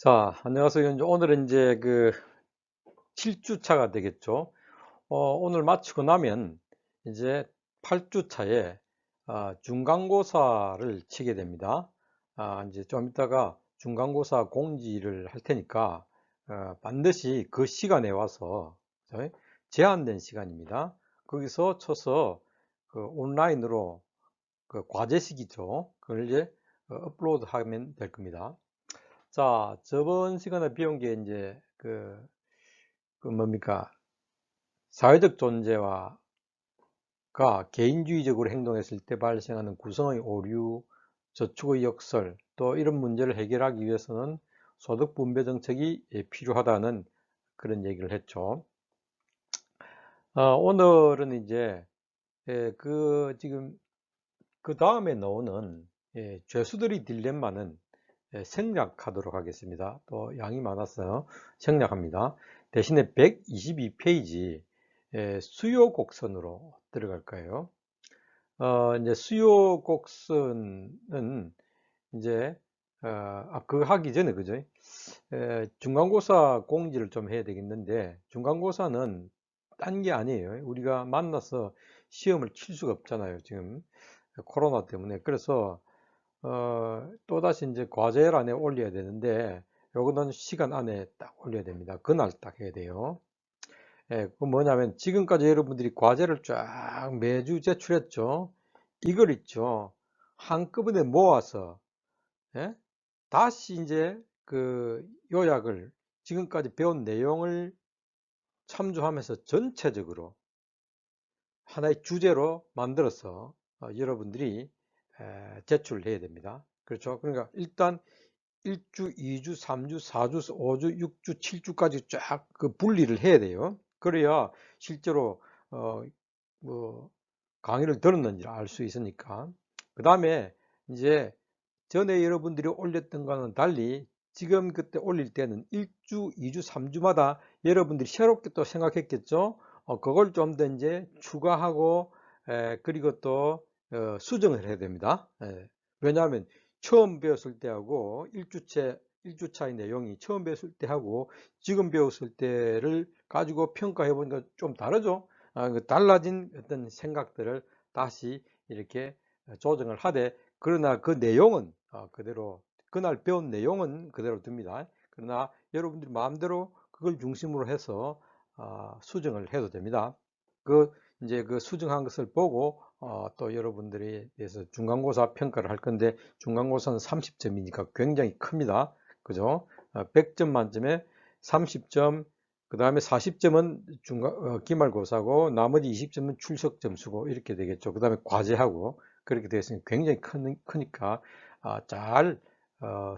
자, 안녕하세요. 오늘은 이제 그 7주차가 되겠죠. 오늘 마치고 나면 이제 8주차에 중간고사를 치게 됩니다. 이제 좀 이따가 중간고사 공지를 할 테니까 반드시 그 시간에 와서 저희 제한된 시간입니다. 거기서 쳐서 그 온라인으로 그 과제식이죠. 그걸 이제 업로드 하면 될 겁니다. 자, 저번 시간에 배운 게 이제 그 뭡니까? 사회적 존재와가 개인주의적으로 행동했을 때 발생하는 구성의 오류, 저축의 역설, 또 이런 문제를 해결하기 위해서는 소득 분배 정책이 필요하다는 그런 얘기를 했죠. 오늘은 이제 지금 그 다음에 나오는 죄수들의 딜레마는 생략하도록 하겠습니다. 또 양이 많았어요. 생략합니다. 대신에 122페이지 수요 곡선으로 들어갈까요? 이제 수요 곡선은 이제 그거 하기 전에 그죠? 중간고사 공지를 좀 해야 되겠는데 중간고사는 딴 게 아니에요. 우리가 만나서 시험을 칠 수가 없잖아요. 지금 코로나 때문에. 그래서 또다시 이제 과제란에 올려야 되는데 요거는 시간 안에 딱 올려야 됩니다. 그날 딱 해야 돼요. 그 뭐냐면 지금까지 여러분들이 과제를 쫙 매주 제출했죠. 이걸 있죠. 한꺼번에 모아서 예? 다시 이제 그 요약을 지금까지 배운 내용을 참조하면서 전체적으로 하나의 주제로 만들어서 여러분들이 제출해야 됩니다. 그렇죠? 그러니까 일단 1주, 2주, 3주, 4주, 5주, 6주, 7주까지 쫙 그 분리를 해야 돼요. 그래야 실제로 어, 뭐 강의를 들었는지를 알 수 있으니까. 그 다음에 이제 전에 여러분들이 올렸던 거는 달리 지금 그때 올릴 때는 1주, 2주, 3주마다 여러분들이 새롭게 또 생각했겠죠. 그걸 좀 더 이제 추가하고 그리고 또 수정을 해야 됩니다. 왜냐하면 처음 배웠을 때하고 1주차의 내용이 처음 배웠을 때하고 지금 배웠을 때를 가지고 평가해 보니까 좀 다르죠. 그 달라진 어떤 생각들을 다시 이렇게 조정을 하되 그러나 그 내용은 그대로 그날 배운 내용은 그대로 둡니다. 그러나 여러분들이 마음대로 그걸 중심으로 해서 수정을 해도 됩니다. 그 이제 그 수정한 것을 보고 또 여러분들이 대해서 중간고사 평가를 할 건데 중간고사는 30점이니까 굉장히 큽니다. 그죠? 100점 만점에 30점, 그 다음에 40점은 기말고사고 나머지 20점은 출석 점수고 이렇게 되겠죠. 그 다음에 과제하고 그렇게 되어 있으니 굉장히 크니까 잘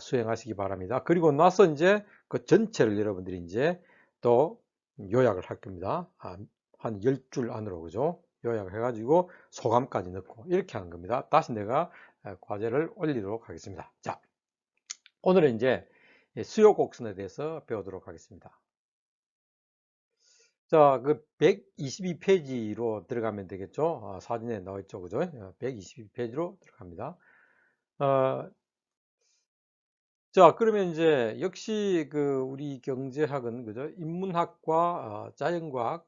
수행하시기 바랍니다. 그리고 나서 이제 그 전체를 여러분들이 이제 또 요약을 할 겁니다. 한 10줄 안으로 그죠? 요약을 해가지고 소감까지 넣고 이렇게 하는 겁니다. 다시 내가 과제를 올리도록 하겠습니다. 자, 오늘은 이제 수요 곡선에 대해서 배우도록 하겠습니다. 자, 그 122페이지로 들어가면 되겠죠? 사진에 나와 있죠, 그죠? 122페이지로 들어갑니다. 어, 자, 그러면 이제 역시 그 우리 경제학은 그죠? 인문학과 자연과학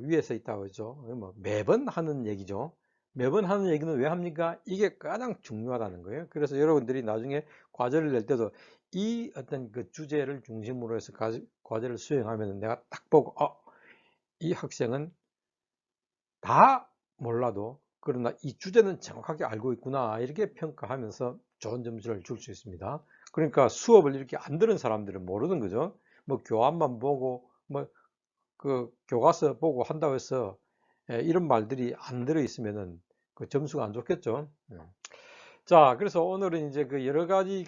위에서 있다고 그죠? 뭐 매번 하는 얘기죠. 매번 하는 얘기는 왜 합니까? 이게 가장 중요하다는 거예요. 그래서 여러분들이 나중에 과제를 낼 때도 이 어떤 그 주제를 중심으로 해서 과제를 수행하면 내가 딱 보고 이 학생은 다 몰라도 그러나 이 주제는 정확하게 알고 있구나 이렇게 평가하면서 좋은 점수를 줄 수 있습니다. 그러니까 수업을 이렇게 안 들은 사람들은 모르는 거죠. 뭐 교환만 보고 뭐 그 교과서 보고 한다고 해서 이런 말들이 안 들어 있으면은 그 점수가 안 좋겠죠. 자, 그래서 오늘은 이제 그 여러 가지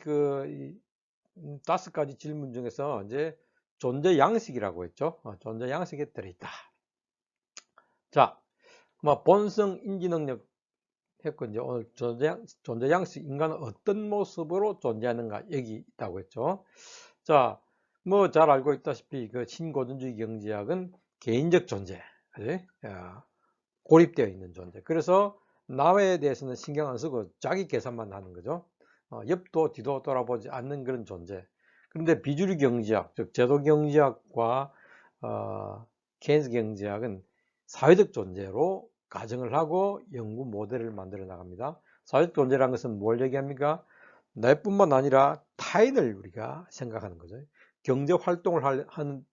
다섯 가지 질문 중에서 이제 존재 양식이라고 했죠. 존재 양식에 들어있다. 자, 뭐 본성, 인지 능력 했고 이제 오늘 존재 양식 인간은 어떤 모습으로 존재하는가 여기 있다고 했죠. 자, 뭐 잘 알고 있다시피 그 신고전주의 경제학은 개인적 존재, 그지? 고립되어 있는 존재. 그래서 남에 대해서는 신경 안 쓰고 자기 계산만 하는 거죠. 옆도 뒤도 돌아보지 않는 그런 존재. 그런데 비주류 경제학, 즉 제도 경제학과 케인스 경제학은 사회적 존재로 가정을 하고 연구 모델을 만들어 나갑니다. 사회적 존재라는 것은 뭘 얘기합니까? 나뿐만 아니라 타인을 우리가 생각하는 거죠. 경제 활동을 하는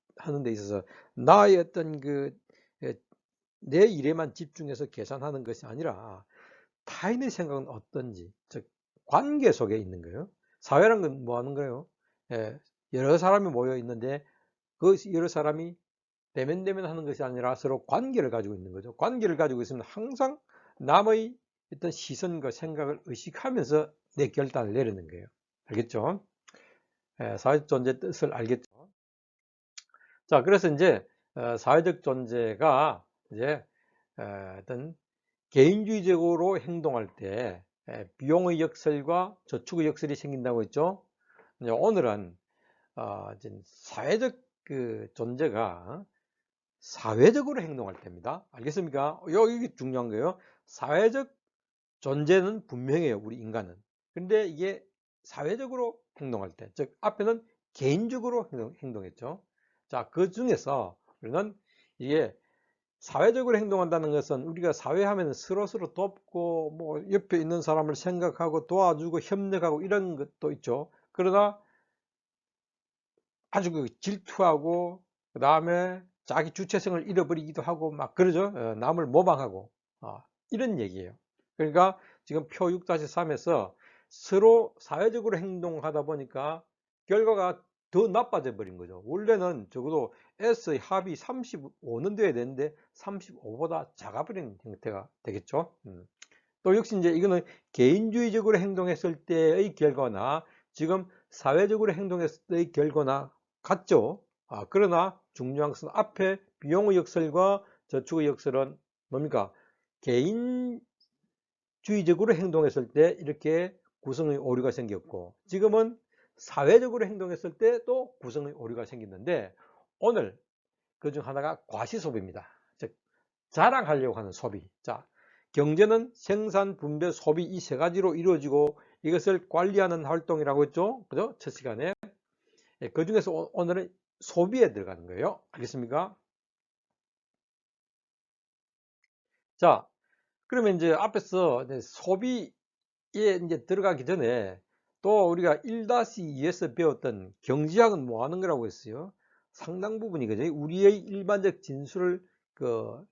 데 있어서 나의 어떤 내 일에만 집중해서 계산하는 것이 아니라 타인의 생각은 어떤지, 즉 관계 속에 있는 거예요. 사회라는 건 뭐 하는 거예요? 예, 여러 사람이 모여 있는데 그 여러 사람이 대면대면 하는 것이 아니라 서로 관계를 가지고 있는 거죠. 관계를 가지고 있으면 항상 남의 어떤 시선과 생각을 의식하면서 내 결단을 내리는 거예요. 알겠죠? 예, 사회적 존재 뜻을 알겠죠? 자, 그래서 이제 사회적 존재가 이제 어떤 개인주의적으로 행동할 때 비용의 역설과 저축의 역설이 생긴다고 했죠. 이제 오늘은 이제 사회적 존재가 사회적으로 행동할 때입니다. 알겠습니까? 여기 중요한 거예요. 사회적 존재는 분명해요, 우리 인간은. 근데 이게 사회적으로 행동할 때, 즉 앞에는 개인적으로 행동했죠. 자, 그 중에서 우리는 이게 사회적으로 행동한다는 것은 우리가 사회하면 서로서로 돕고 뭐 옆에 있는 사람을 생각하고 도와주고 협력하고 이런 것도 있죠. 그러나 아주 질투하고 그다음에 자기 주체성을 잃어버리기도 하고 막 그러죠. 남을 모방하고 이런 얘기예요. 그러니까 지금 표 6-3에서 서로 사회적으로 행동하다 보니까 결과가 더 나빠져 버린 거죠. 원래는 적어도 S의 합이 35는 돼야 되는데 35보다 작아버리는 형태가 되겠죠. 또 역시 이제 이거는 개인주의적으로 행동했을 때의 결과나 지금 사회적으로 행동했을 때의 결과나 같죠. 그러나 중요한 것은 앞에 비용의 역설과 저축의 역설은 뭡니까? 개인주의적으로 행동했을 때 이렇게 구성의 오류가 생겼고 지금은 사회적으로 행동했을 때 또 구성의 오류가 생겼는데 오늘 그중 하나가 과시소비입니다. 즉 자랑하려고 하는 소비. 자, 경제는 생산, 분배, 소비 이 세 가지로 이루어지고 이것을 관리하는 활동이라고 했죠. 그죠? 첫 시간에. 그 중에서 오늘은 소비에 들어가는 거예요. 알겠습니까? 자, 그러면 이제 앞에서 이제 소비에 이제 들어가기 전에 또 우리가 1-2에서 배웠던 경제학은 뭐 하는 거라고 했어요? 상당 부분이 그죠? 우리의 일반적 진술을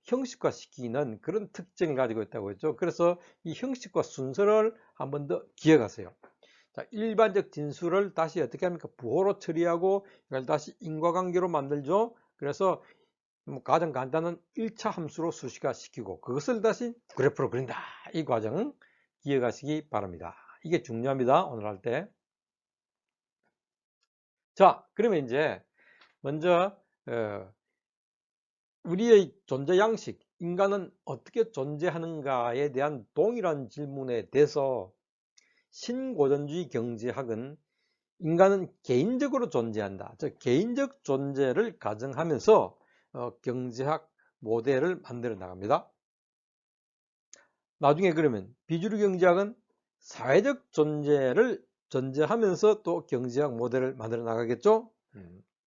형식화 시키는 그런 특징을 가지고 있다고 했죠. 그래서 이 형식과 순서를 한 번 더 기억하세요. 자, 일반적 진술을 다시 어떻게 합니까? 부호로 처리하고 이걸 다시 인과관계로 만들죠. 그래서 뭐 가장 간단한 1차 함수로 수식화 시키고 그것을 다시 그래프로 그린다. 이 과정 기억하시기 바랍니다. 이게 중요합니다. 오늘 할 때. 자, 그러면 이제 먼저 우리의 존재 양식, 인간은 어떻게 존재하는가에 대한 동일한 질문에 대해서 신고전주의 경제학은 인간은 개인적으로 존재한다. 즉 개인적 존재를 가정하면서 경제학 모델을 만들어 나갑니다. 나중에 그러면 비주류 경제학은 사회적 존재를 전제하면서 또 경제학 모델을 만들어 나가겠죠.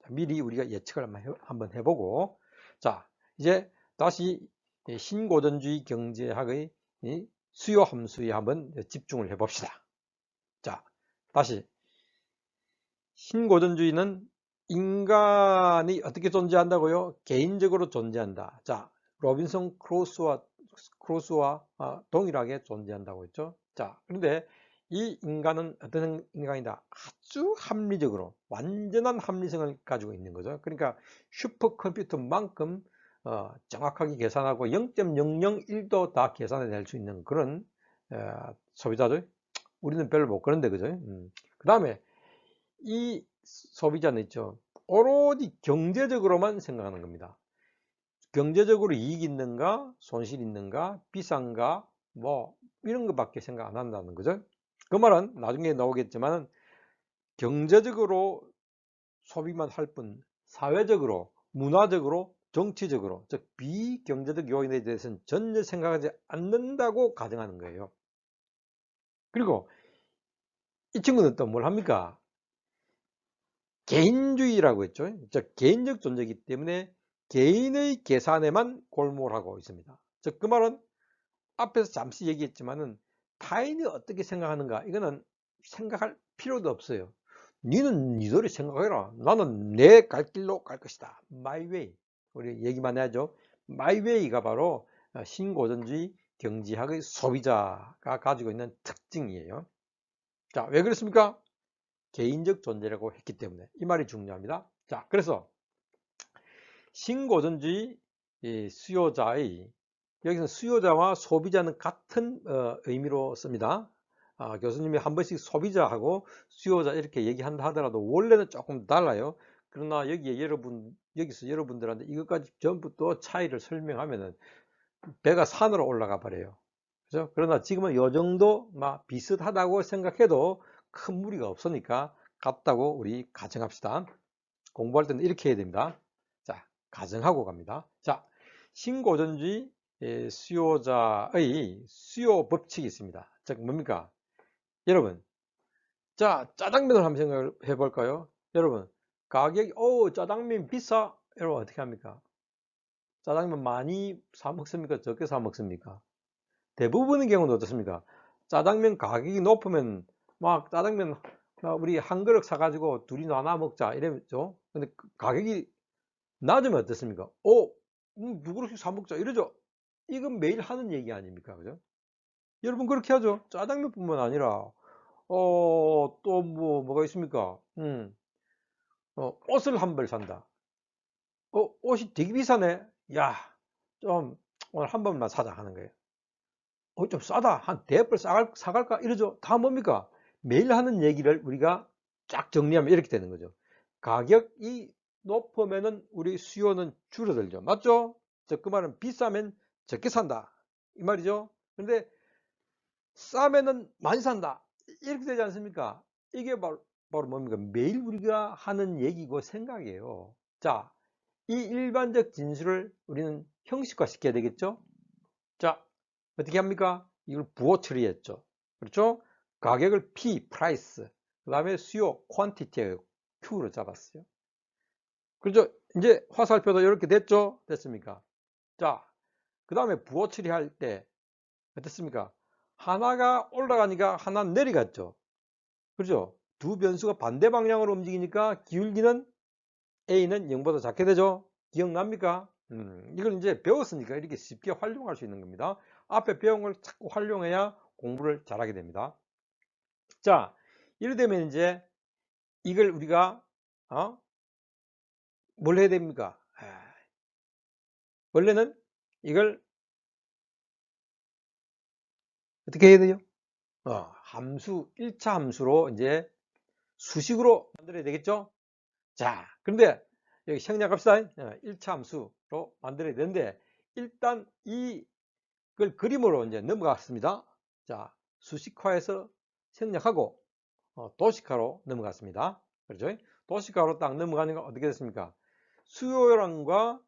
미리 우리가 예측을 한번 해보고 자 이제 다시 신고전주의 경제학의 수요 함수에 한번 집중을 해봅시다. 자 다시 신고전주의는 인간이 어떻게 존재한다고요? 개인적으로 존재한다. 자, 로빈son 크루소와 동일하게 존재한다고 했죠. 자, 그런데 이 인간은 어떤 인간이다? 아주 합리적으로, 완전한 합리성을 가지고 있는 거죠. 그러니까 슈퍼컴퓨터만큼 정확하게 계산하고 0.001도 다 계산해낼 수 있는 그런 소비자들. 우리는 별로 못 그런데, 그죠? 그 다음에 이 소비자는 있죠. 오로지 경제적으로만 생각하는 겁니다. 경제적으로 이익 있는가, 손실 있는가, 비싼가, 뭐 이런 것밖에 생각 안 한다는 거죠. 그 말은 나중에 나오겠지만 경제적으로 소비만 할 뿐 사회적으로, 문화적으로, 정치적으로, 즉 비경제적 요인에 대해서는 전혀 생각하지 않는다고 가정하는 거예요. 그리고 이 친구는 또 뭘 합니까? 개인주의라고 했죠. 즉 개인적 존재이기 때문에 개인의 계산에만 골몰하고 있습니다. 즉 그 말은 앞에서 잠시 얘기했지만은 타인이 어떻게 생각하는가 이거는 생각할 필요도 없어요. 니는 니대로 생각해라. 나는 내 갈 길로 갈 것이다. My way. 우리 얘기만 해야죠. My way가 바로 신고전주의 경제학의 소비자가 가지고 있는 특징이에요. 자, 왜 그렇습니까? 개인적 존재라고 했기 때문에 이 말이 중요합니다. 자, 그래서 신고전주의 수요자의 여기서 수요자와 소비자는 같은 의미로 씁니다. 교수님이 한 번씩 소비자하고 수요자 이렇게 얘기한다 하더라도 원래는 조금 달라요. 그러나 여기서 여러분들한테 이것까지 전부 또 차이를 설명하면은 배가 산으로 올라가 버려요. 그죠? 그러나 지금은 요 정도 막 비슷하다고 생각해도 큰 무리가 없으니까 같다고 우리 가정합시다. 공부할 때는 이렇게 해야 됩니다. 자, 가정하고 갑니다. 자, 신고전주의 수요자의 수요 법칙이 있습니다. 즉 뭡니까? 여러분, 자, 짜장면을 한번 생각해 볼까요? 여러분, 가격이 짜장면 비싸. 여러분 어떻게 합니까? 짜장면 많이 사 먹습니까? 적게 사 먹습니까? 대부분의 경우는 어떻습니까? 짜장면 가격이 높으면 막 짜장면 우리 한 그릇 사가지고 둘이 나눠 먹자 이러죠. 근데 가격이 낮으면 어떻습니까? 누구씩 사 먹자 이러죠. 이건 매일 하는 얘기 아닙니까? 그죠? 여러분 그렇게 하죠. 짜장면뿐만 아니라 또 뭐가 있습니까? 옷을 한 벌 산다. 옷이 되게 비싸네. 야, 좀 오늘 한 번만 사자 하는 거예요. 좀 싸다. 한 대벌 사갈까? 이러죠. 다 뭡니까? 매일 하는 얘기를 우리가 쫙 정리하면 이렇게 되는 거죠. 가격이 높으면은 우리 수요는 줄어들죠. 맞죠? 그 말은 비싸면 적게 산다. 이 말이죠. 근데 싸면은 많이 산다. 이렇게 되지 않습니까? 이게 바로 뭡니까? 매일 우리가 하는 얘기고 생각이에요. 자, 이 일반적 진술을 우리는 형식화 시켜야 되겠죠? 자, 어떻게 합니까? 이걸 부호 처리했죠. 그렇죠? 가격을 P, price, 그 다음에 수요, quantity에 Q로 잡았어요. 그렇죠? 이제 화살표도 이렇게 됐죠? 됐습니까? 자, 그 다음에 부호 처리할 때 어떻습니까? 하나가 올라가니까 하나 내려갔죠. 그렇죠? 두 변수가 반대 방향으로 움직이니까 기울기는 A는 0보다 작게 되죠? 기억납니까? 이걸 이제 배웠으니까 이렇게 쉽게 활용할 수 있는 겁니다. 앞에 배운 걸 자꾸 활용해야 공부를 잘하게 됩니다. 자, 이래 되면 이제 이걸 우리가 뭘 해야 됩니까? 원래는 이걸 어떻게 해야 돼요? 함수 1차 함수로 이제 수식으로 만들어야 되겠죠? 자, 그런데 여기 생략합시다. 1차 함수로 만들어야 되는데 일단 이걸 그림으로 이제 넘어갔습니다. 자, 수식화해서 생략하고 도식화로 넘어갔습니다. 그렇죠? 도식화로 딱 넘어가니까 어떻게 됐습니까? 수요량과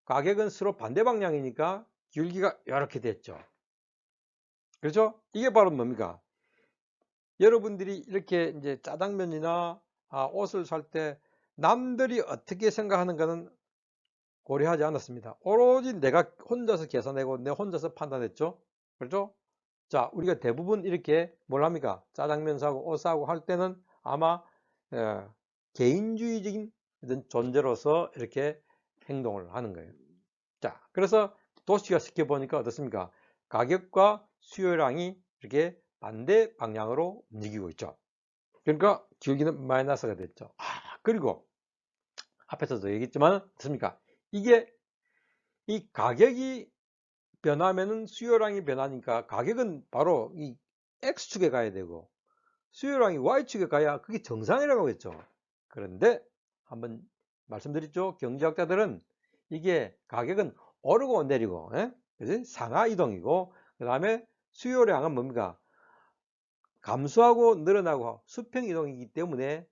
가격은 서로 반대 방향이니까 기울기가 이렇게 됐죠. 그렇죠? 이게 바로 뭡니까? 여러분들이 이렇게 이제 짜장면이나 옷을 살 때 남들이 어떻게 생각하는가는 고려하지 않았습니다. 오로지 내가 혼자서 계산하고 내 혼자서 판단했죠. 그렇죠? 자, 우리가 대부분 이렇게 뭘 합니까? 짜장면 사고 옷 사고 할 때는 아마 개인주의적인 존재로서 이렇게 행동을 하는 거예요. 자, 그래서 도시화 시켜보니까 어떻습니까? 가격과 수요량이 이렇게 반대 방향으로 움직이고 있죠. 그러니까 기울기는 마이너스가 됐죠. 그리고 앞에서도 얘기했지만 어떻습니까? 이게 이 가격이 변하면은 수요량이 변하니까 가격은 바로 이 X축에 가야 되고 수요량이 Y축에 가야 그게 정상이라고 했죠. 그런데 한번 말씀드렸죠. 경제학자들은 이게 가격은 오르고 내리고 그지? 상하 이동이고 그 다음에 수요량은 뭡니까? 감소하고 늘어나고 수평 이동이기 때문에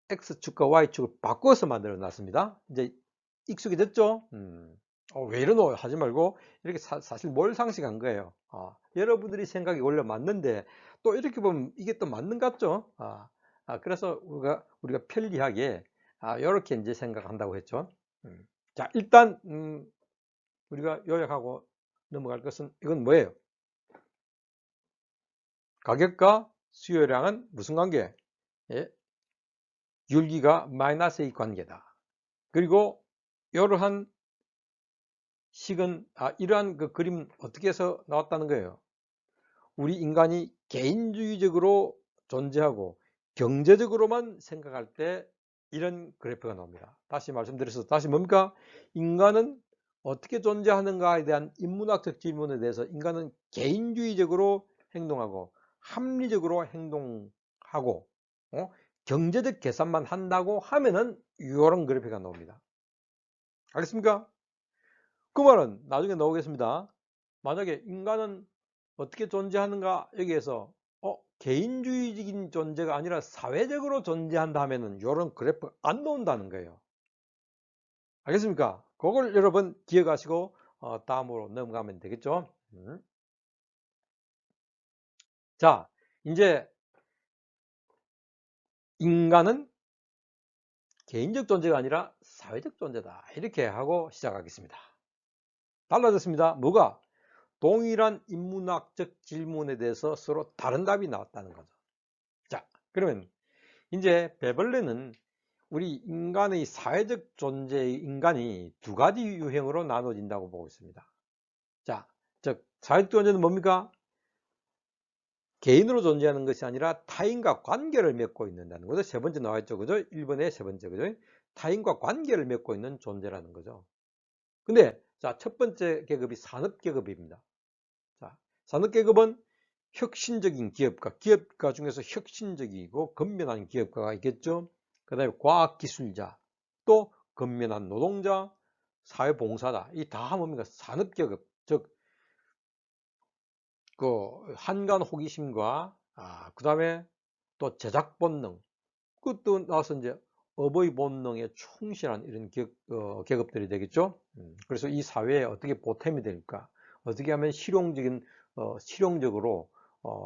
X축과 Y축을 바꿔서 만들어 놨습니다. 이제 익숙이 됐죠? 왜 이러노? 하지 말고 이렇게 사실 뭘 상식한 거예요. 여러분들이 생각이 원래 맞는데 또 이렇게 보면 이게 또 맞는 것 같죠? 그래서 우리가 편리하게 이렇게 이제 생각한다고 했죠. 자, 일단 우리가 요약하고 넘어갈 것은 이건 뭐예요? 가격과 수요량은 무슨 관계? 예, 율기가 마이너스의 관계다. 그리고 이러한 식은 이러한 그 그림 어떻게 해서 나왔다는 거예요? 우리 인간이 개인주의적으로 존재하고 경제적으로만 생각할 때 이런 그래프가 나옵니다. 다시 말씀드려서 다시 뭡니까? 인간은 어떻게 존재하는가에 대한 인문학적 질문에 대해서 인간은 개인주의적으로 행동하고 합리적으로 행동하고 경제적 계산만 한다고 하면은 이런 그래프가 나옵니다. 알겠습니까? 그 말은 나중에 나오겠습니다. 만약에 인간은 어떻게 존재하는가 여기에서 개인주의적인 존재가 아니라 사회적으로 존재한다 하면은 이런 그래프 안 나온다는 거예요. 알겠습니까? 그걸 여러분 기억하시고 다음으로 넘어가면 되겠죠. 자, 이제 인간은 개인적 존재가 아니라 사회적 존재다 이렇게 하고 시작하겠습니다. 달라졌습니다. 뭐가? 동일한 인문학적 질문에 대해서 서로 다른 답이 나왔다는 거죠. 자, 그러면 이제 베벌레는 우리 인간의 사회적 존재의 인간이 두 가지 유형으로 나눠진다고 보고 있습니다. 자, 즉 사회적 존재는 뭡니까? 개인으로 존재하는 것이 아니라 타인과 관계를 맺고 있는다는 거죠. 세 번째 나와있죠. 그죠? 1번의 세 번째. 그죠? 타인과 관계를 맺고 있는 존재라는 거죠. 근데 자, 첫 번째 계급이 산업계급입니다. 자, 산업계급은 혁신적인 기업가 중에서 혁신적이고 건면한 기업가가 있겠죠. 그 다음에 과학기술자, 또 건면한 노동자, 사회봉사자. 이 다 뭡니까? 산업계급. 즉, 그 한간 호기심과 그 다음에 또 제작 본능, 그것도 나와서 이제 업의 본능에 충실한 이런 계급들이 되겠죠. 그래서 이 사회에 어떻게 보탬이 될까? 어떻게 하면 실용적으로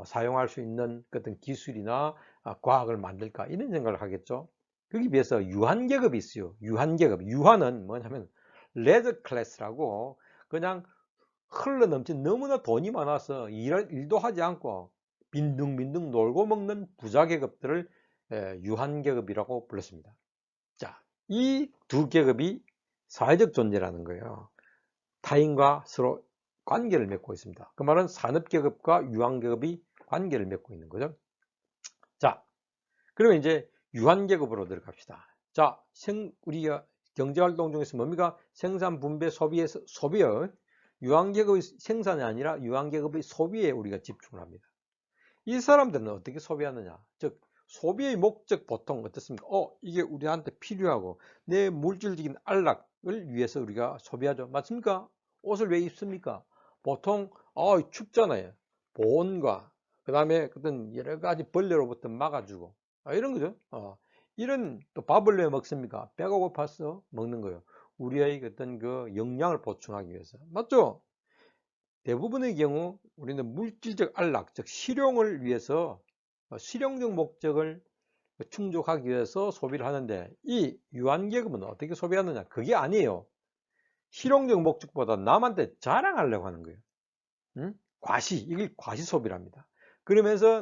사용할 수 있는 어떤 기술이나 과학을 만들까? 이런 생각을 하겠죠. 거기 비해서 유한계급이 있어요. 유한계급. 유한은 뭐냐면 레저 클래스라고 그냥 흘러넘친 너무나 돈이 많아서 일도 하지 않고 빈둥빈둥 놀고 먹는 부자 계급들을 유한계급이라고 불렀습니다. 자, 이 두 계급이 사회적 존재라는 거예요. 타인과 서로 관계를 맺고 있습니다. 그 말은 산업계급과 유한계급이 관계를 맺고 있는 거죠. 자, 그러면 이제 유한계급으로 들어갑시다. 자, 우리가 경제활동 중에서 뭡니까? 생산, 분배, 소비요. 유한계급의 생산이 아니라 유한계급의 소비에 우리가 집중을 합니다. 이 사람들은 어떻게 소비하느냐? 즉, 소비의 목적 보통 어떻습니까? 이게 우리한테 필요하고 내 물질적인 안락을 위해서 우리가 소비하죠. 맞습니까? 옷을 왜 입습니까? 보통 춥잖아요. 보온과 그 다음에 어떤 여러 가지 벌레로부터 막아주고 이런 거죠. 이런 또 밥을 왜 먹습니까? 배가 고파서 먹는 거예요. 우리의 어떤 그 영양을 보충하기 위해서. 맞죠? 대부분의 경우 우리는 물질적 안락, 즉 실용을 위해서 실용적 목적을 충족하기 위해서 소비를 하는데 이 유한계급은 어떻게 소비하느냐? 그게 아니에요. 실용적 목적보다 남한테 자랑하려고 하는 거예요. 응? 이게 과시 소비랍니다. 그러면서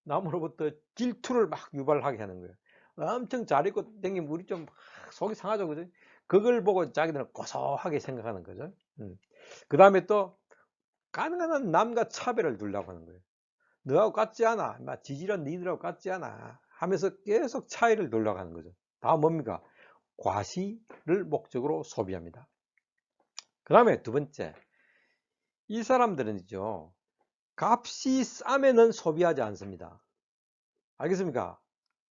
남으로부터 질투를 막 유발하게 하는 거예요. 엄청 잘 입고 다니면 우리 좀 속이 상하죠, 그죠? 그걸 보고 자기들은 고소하게 생각하는 거죠. 그 다음에 또 가능한 한 남과 차별을 두려고 하는 거예요. 너하고 같지 않아. 지질한 니들하고 같지 않아. 하면서 계속 차이를 두려고 하는 거죠. 다 뭡니까? 과시를 목적으로 소비합니다. 그 다음에 두 번째. 이 사람들은요, 값이 싸면은 소비하지 않습니다. 알겠습니까?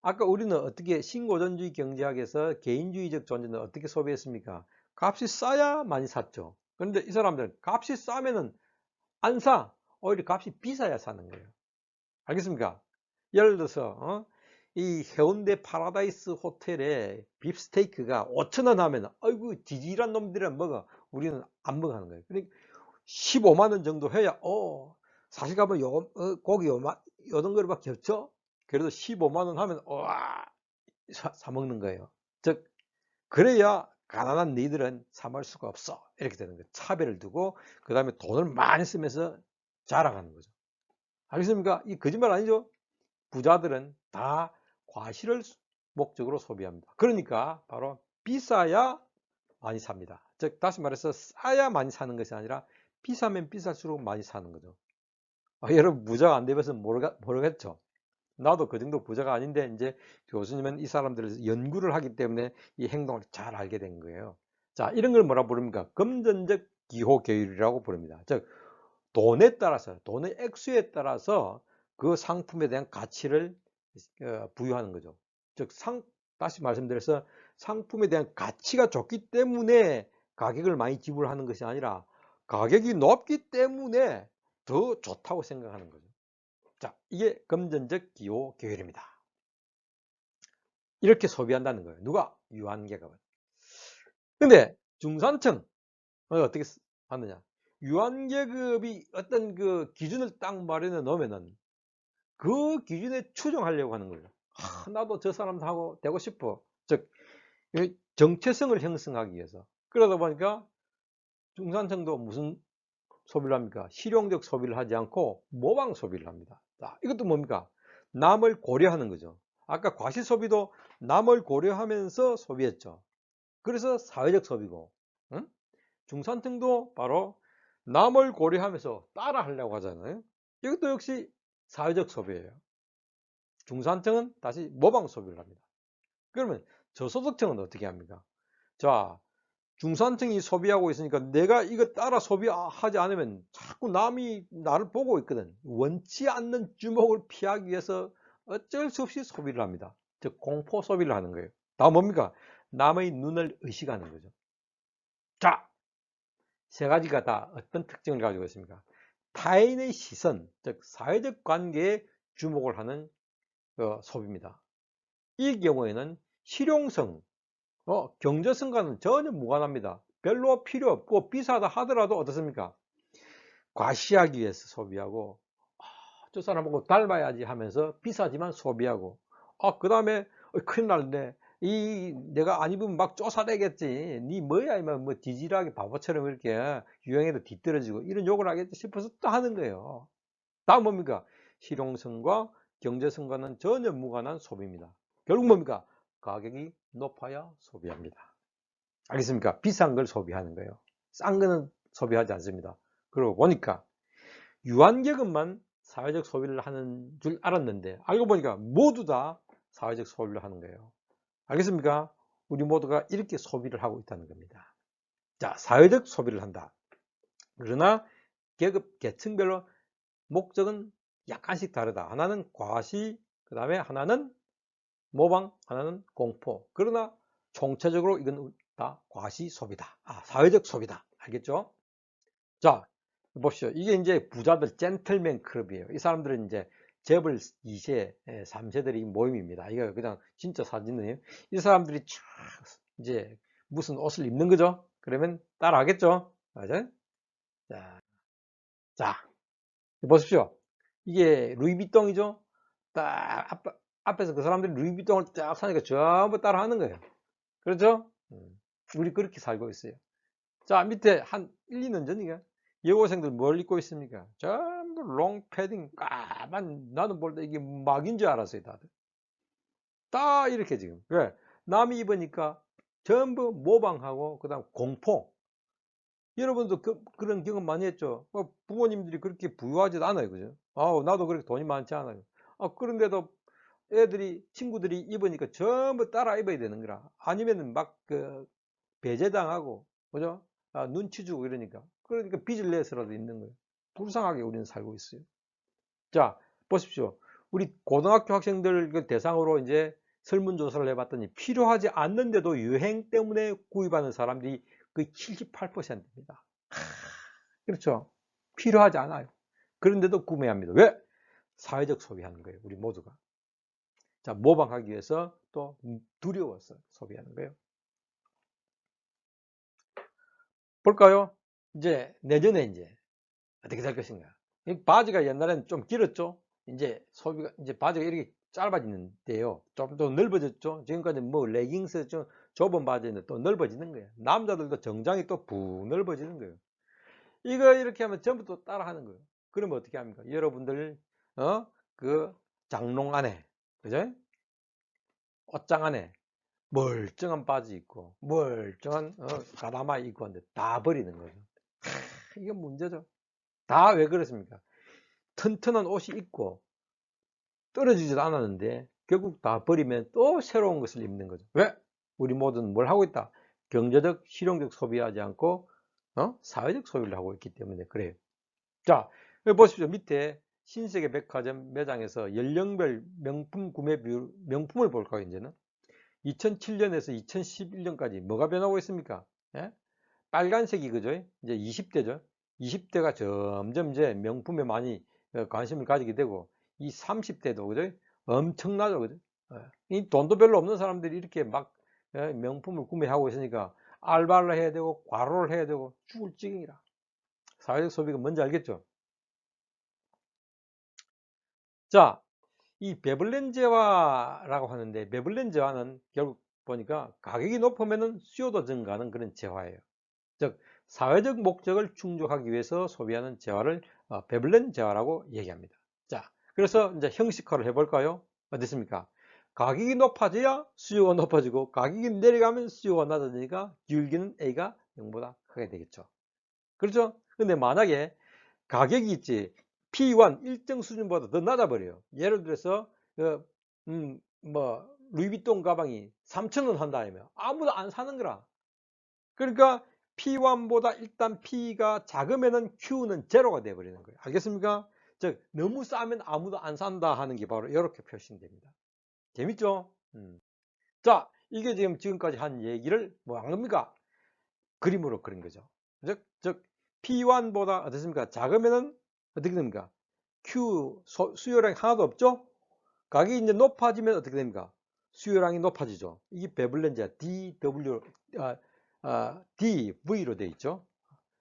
아까 우리는 어떻게 신고전주의 경제학에서 개인주의적 존재는 어떻게 소비했습니까? 값이 싸야 많이 샀죠. 그런데 이 사람들은 값이 싸면은 안 사. 오히려 값이 비싸야 사는 거예요. 알겠습니까? 예를 들어서 이 해운대 파라다이스 호텔에 빕스테이크가 5,000원 하면 아이고 지질한 놈들이랑 먹어. 우리는 안 먹어 하는 거예요. 그러니까 15만 원 정도 해야 사실 가면 고기 요런 거로밖에 없죠. 그래도 15만 원 하면 와, 사 먹는 거예요. 즉 그래야 가난한 너희들은 사 먹을 수가 없어. 이렇게 되는 거예요. 차별을 두고 그다음에 돈을 많이 쓰면서 자랑하는 거죠. 알겠습니까? 이 거짓말 아니죠? 부자들은 다 과실을 목적으로 소비합니다. 그러니까 바로 비싸야 많이 삽니다. 즉 다시 말해서 싸야 많이 사는 것이 아니라 비싸면 비쌀수록 많이 사는 거죠. 여러분 부자가 안 되면서 모르겠죠? 나도 그 정도 부자가 아닌데 이제 교수님은 이 사람들을 연구를 하기 때문에 이 행동을 잘 알게 된 거예요. 자, 이런 걸 뭐라 부릅니까? 금전적 기호교율이라고 부릅니다. 즉 돈에 따라서, 돈의 액수에 따라서 그 상품에 대한 가치를 부여하는 거죠. 즉 다시 말씀드려서 상품에 대한 가치가 좋기 때문에 가격을 많이 지불하는 것이 아니라 가격이 높기 때문에 더 좋다고 생각하는 거죠. 자, 이게 금전적 기호 교율입니다. 이렇게 소비한다는 거예요. 누가? 유한계급은. 근데 중산층 어떻게 하느냐? 유한계급이 어떤 그 기준을 딱 마련해 놓으면은 그 기준에 추종하려고 하는 거예요. 나도 저 사람하고 되고 싶어. 즉 정체성을 형성하기 위해서. 그러다 보니까 중산층도 무슨 소비를 합니까? 실용적 소비를 하지 않고 모방 소비를 합니다. 자, 이것도 뭡니까? 남을 고려하는 거죠. 아까 과시 소비도 남을 고려하면서 소비했죠. 그래서 사회적 소비고, 응? 중산층도 바로 남을 고려하면서 따라 하려고 하잖아요. 이것도 역시 사회적 소비예요. 중산층은 다시 모방 소비를 합니다. 그러면 저소득층은 어떻게 합니까? 자, 중산층이 소비하고 있으니까 내가 이거 따라 소비하지 않으면 자꾸 남이 나를 보고 있거든. 원치 않는 주목을 피하기 위해서 어쩔 수 없이 소비를 합니다. 즉 공포 소비를 하는 거예요. 다 뭡니까? 남의 눈을 의식하는 거죠. 자, 세 가지가 다 어떤 특징을 가지고 있습니까? 타인의 시선, 즉 사회적 관계에 주목을 하는 소비입니다. 이 경우에는 실용성, 경제성과는 전혀 무관합니다. 별로 필요 없고 비싸다 하더라도 어떻습니까? 과시하기 위해서 소비하고, 저 사람하고 닮아야지 하면서 비싸지만 소비하고, 그 다음에 큰일 날네. 내가 안 입으면 막 쫓아내겠지. 니 뭐야 이만 뭐 지질하게 바보처럼 이렇게 유행에도 뒤떨어지고 이런 욕을 하겠지 싶어서 또 하는 거예요. 다음 뭡니까? 실용성과 경제성과는 전혀 무관한 소비입니다. 결국 뭡니까? 가격이 높아야 소비합니다. 알겠습니까? 비싼 걸 소비하는 거예요. 싼 거는 소비하지 않습니다. 그러고 보니까 유한계급만 사회적 소비를 하는 줄 알았는데 알고 보니까 모두 다 사회적 소비를 하는 거예요. 알겠습니까? 우리 모두가 이렇게 소비를 하고 있다는 겁니다. 자, 사회적 소비를 한다. 그러나 계급, 계층별로 목적은 약간씩 다르다. 하나는 과시, 그 다음에 하나는 모방, 하나는 공포. 그러나 총체적으로 이건 다 과시 소비다. 사회적 소비다. 알겠죠? 자, 보시죠. 이게 이제 부자들 젠틀맨 클럽이에요. 이 사람들은 이제 재벌 2세, 3세들이 모임입니다. 이거 그냥 진짜 사진이에요. 이 사람들이 쫙 이제 무슨 옷을 입는 거죠? 그러면 따라 하겠죠? 맞아요? 자, 자, 보십시오. 이게 루이비통이죠? 딱 앞에서 그 사람들이 루이비통을 딱 사니까 전부 따라 하는 거예요. 그렇죠? 우리 그렇게 살고 있어요. 자, 밑에 한 1, 2년 전이가 여고생들 뭘 입고 있습니까? 전부 롱패딩 까만, 나는 볼 때 이게 막인 줄 알았어요, 다들. 다 이렇게 지금. 왜? 남이 입으니까 전부 모방하고, 그 다음 공포. 여러분도 그런 경험 많이 했죠? 부모님들이 그렇게 부유하지도 않아요, 그죠? 나도 그렇게 돈이 많지 않아요. 그런데도 친구들이 입으니까 전부 따라 입어야 되는 거라. 아니면은 막 배제당하고, 그죠? 눈치 주고 이러니까. 그러니까 빚을 내서라도 있는 거예요. 불쌍하게 우리는 살고 있어요. 자, 보십시오. 우리 고등학교 학생들 대상으로 이제 설문조사를 해봤더니 필요하지 않는데도 유행 때문에 구입하는 사람들이 거의 78%입니다. 그렇죠? 필요하지 않아요. 그런데도 구매합니다. 왜? 사회적 소비하는 거예요. 우리 모두가. 자, 모방하기 위해서 또 두려워서 소비하는 거예요. 볼까요? 이제 내년에 이제 어떻게 될 것인가. 이 바지가 옛날에는 좀 길었죠. 이제 소비가 이제 바지가 이렇게 짧아지는데요. 좀 더 넓어졌죠. 지금까지 뭐 레깅스 좀 좁은 바지는 또 넓어지는 거예요. 남자들도 정장이 또 푹 넓어지는 거예요. 이거 이렇게 하면 전부 또 따라 하는 거예요. 그러면 어떻게 합니까? 여러분들, 그 장롱 안에, 그죠? 옷장 안에 멀쩡한 바지 입고, 멀쩡한, 가다마 입고 하는데 다 버리는 거죠. 이게 문제죠. 다 왜 그렇습니까? 튼튼한 옷이 있고, 떨어지지도 않았는데, 결국 다 버리면 또 새로운 것을 입는 거죠. 왜? 우리 모두는 뭘 하고 있다? 경제적, 실용적 소비하지 않고, 사회적 소비를 하고 있기 때문에 그래요. 자, 여기 보십시오. 밑에 신세계 백화점 매장에서 연령별 명품 구매 비율, 명품을 볼까요, 이제는? 2007년에서 2011년까지 뭐가 변하고 있습니까? 예? 빨간색이 그죠? 이제 20대죠. 20대가 점점 이제 명품에 많이 관심을 가지게 되고, 이 30대도 그죠? 엄청나죠, 그죠? 이 돈도 별로 없는 사람들이 이렇게 막 명품을 구매하고 있으니까 알바를 해야 되고, 과로를 해야 되고, 죽을 지경이라. 사회적 소비가 뭔지 알겠죠? 자, 이 베블렌제화라고 하는데, 베블렌제화는 결국 보니까 가격이 높으면 수요도 증가하는 그런 재화예요. 즉, 사회적 목적을 충족하기 위해서 소비하는 재화를 베블렌 재화라고 얘기합니다. 자, 그래서 이제 형식화를 해볼까요? 어떻습니까? 가격이 높아져야 수요가 높아지고, 가격이 내려가면 수요가 낮아지니까 기울기는 A가 0보다 크게 되겠죠. 그렇죠? 근데 만약에 가격이 있지, P1 일정 수준보다 더 낮아버려요. 예를 들어서 루이비통 가방이 3,000원 한다 하면 아무도 안 사는 거라. 그러니까 P1보다 일단 P가 작으면은 Q는 제로가 되어 버리는 거예요. 알겠습니까? 즉 너무 싸면 아무도 안 산다 하는 게 바로 이렇게 표시됩니다. 재밌죠? 자, 이게 지금까지 한 얘기를 뭐 한 겁니까? 그림으로 그린 거죠. 즉 P1보다 어떻습니까? 작으면은 어떻게 됩니까? 수요량이 하나도 없죠? 가격이 이제 높아지면 어떻게 됩니까? 수요량이 높아지죠. 이게 베블렌즈야. DV로 되어 있죠.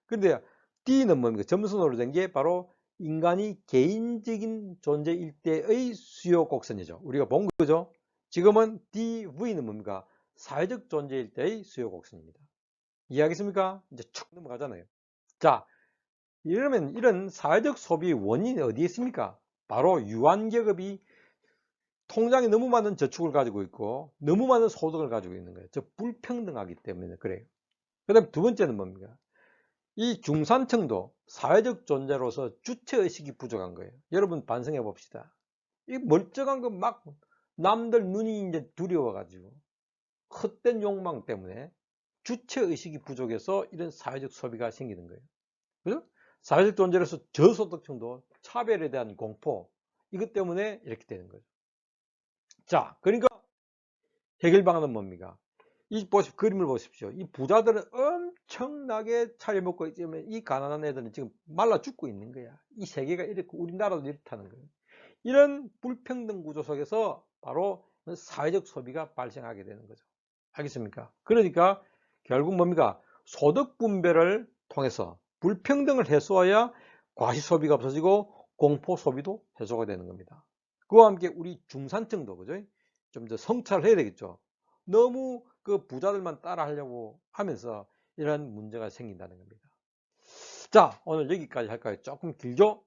근데 D는 뭡니까? 점선으로 된 게 바로 인간이 개인적인 존재일 때의 수요 곡선이죠. 우리가 본 거죠. 지금은 DV는 뭡니까? 사회적 존재일 때의 수요 곡선입니다. 이해하겠습니까? 이제 쭉 넘어가잖아요. 자, 이러면 이런 사회적 소비의 원인이 어디에 있습니까? 바로 유한계급이 통장에 너무 많은 저축을 가지고 있고 너무 많은 소득을 가지고 있는 거예요. 즉 불평등하기 때문에 그래요. 그 다음에 두 번째는 뭡니까? 이 중산층도 사회적 존재로서 주체의식이 부족한 거예요. 여러분 반성해 봅시다. 이 멀쩡한 거 막 남들 눈이 이제 두려워가지고 헛된 욕망 때문에 주체의식이 부족해서 이런 사회적 소비가 생기는 거예요. 그죠? 사회적 존재로서 저소득층도 차별에 대한 공포, 이것 때문에 이렇게 되는 거죠. 자, 그러니까 해결 방안은 뭡니까? 그림을 보십시오. 이 부자들은 엄청나게 차려먹고 있지만 이 가난한 애들은 지금 말라 죽고 있는 거야. 이 세계가 이렇게 우리나라도 이렇다는 거예요. 이런 불평등 구조 속에서 바로 사회적 소비가 발생하게 되는 거죠. 알겠습니까? 그러니까 결국 뭡니까? 소득 분배를 통해서 불평등을 해소해야 과시 소비가 없어지고 공포 소비도 해소가 되는 겁니다. 그와 함께 우리 중산층도 그죠? 좀 더 성찰을 해야 되겠죠. 너무 그 부자들만 따라 하려고 하면서 이런 문제가 생긴다는 겁니다. 자, 오늘 여기까지 할까요? 조금 길죠?